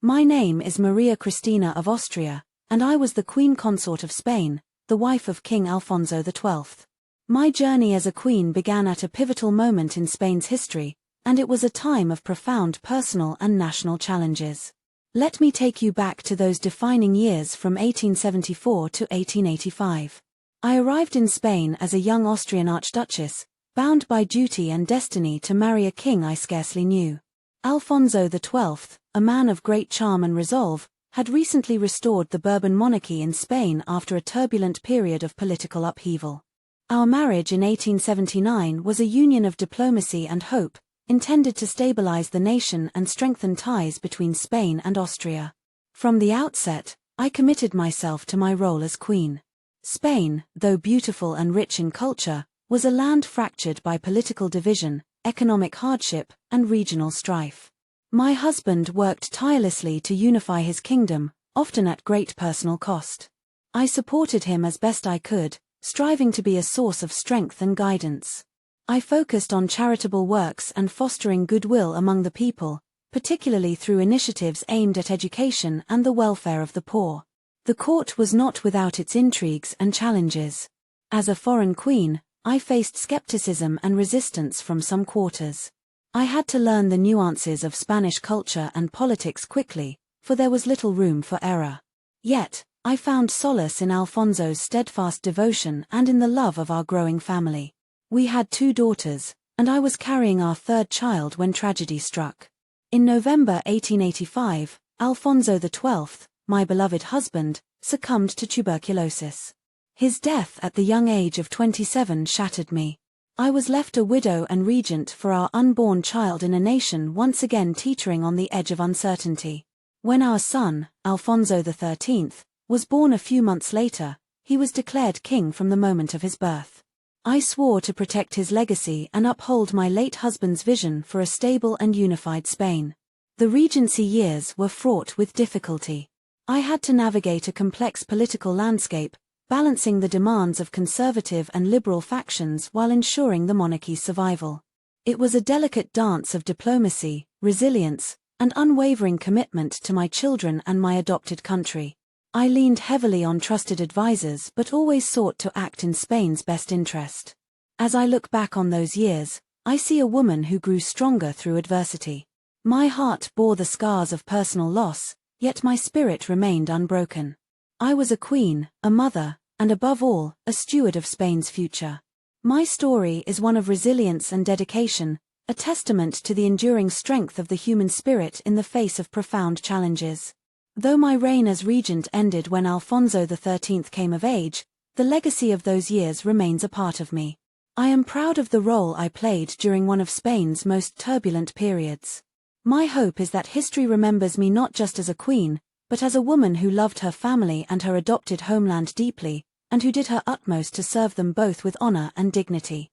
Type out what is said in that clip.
My name is Maria Christina of Austria, and I was the Queen Consort of Spain, the wife of King Alfonso XII. My journey as a queen began at a pivotal moment in Spain's history, and it was a time of profound personal and national challenges. Let me take you back to those defining years from 1874 to 1885. I arrived in Spain as a young Austrian archduchess, bound by duty and destiny to marry a king I scarcely knew. Alfonso XII, a man of great charm and resolve, had recently restored the Bourbon monarchy in Spain after a turbulent period of political upheaval. Our marriage in 1879 was a union of diplomacy and hope, intended to stabilize the nation and strengthen ties between Spain and Austria. From the outset, I committed myself to my role as queen. Spain, though beautiful and rich in culture, was a land fractured by political division, economic hardship, and regional strife. My husband worked tirelessly to unify his kingdom, often at great personal cost. I supported him as best I could, striving to be a source of strength and guidance. I focused on charitable works and fostering goodwill among the people, particularly through initiatives aimed at education and the welfare of the poor. The court was not without its intrigues and challenges. As a foreign queen, I faced skepticism and resistance from some quarters. I had to learn the nuances of Spanish culture and politics quickly, for there was little room for error. Yet, I found solace in Alfonso's steadfast devotion and in the love of our growing family. We had 2 daughters, and I was carrying our 3rd child when tragedy struck. In November 1885, Alfonso XII, my beloved husband, succumbed to tuberculosis. His death at the young age of 27 shattered me. I was left a widow and regent for our unborn child in a nation once again teetering on the edge of uncertainty. When our son, Alfonso XIII, was born a few months later, he was declared king from the moment of his birth. I swore to protect his legacy and uphold my late husband's vision for a stable and unified Spain. The regency years were fraught with difficulty. I had to navigate a complex political landscape, balancing the demands of conservative and liberal factions while ensuring the monarchy's survival. It was a delicate dance of diplomacy, resilience, and unwavering commitment to my children and my adopted country. I leaned heavily on trusted advisors but always sought to act in Spain's best interest. As I look back on those years, I see a woman who grew stronger through adversity. My heart bore the scars of personal loss, yet my spirit remained unbroken. I was a queen, a mother, and above all, a steward of Spain's future. My story is one of resilience and dedication, a testament to the enduring strength of the human spirit in the face of profound challenges. Though my reign as regent ended when Alfonso XIII came of age, the legacy of those years remains a part of me. I am proud of the role I played during one of Spain's most turbulent periods. My hope is that history remembers me not just as a queen, but as a woman who loved her family and her adopted homeland deeply, and who did her utmost to serve them both with honor and dignity.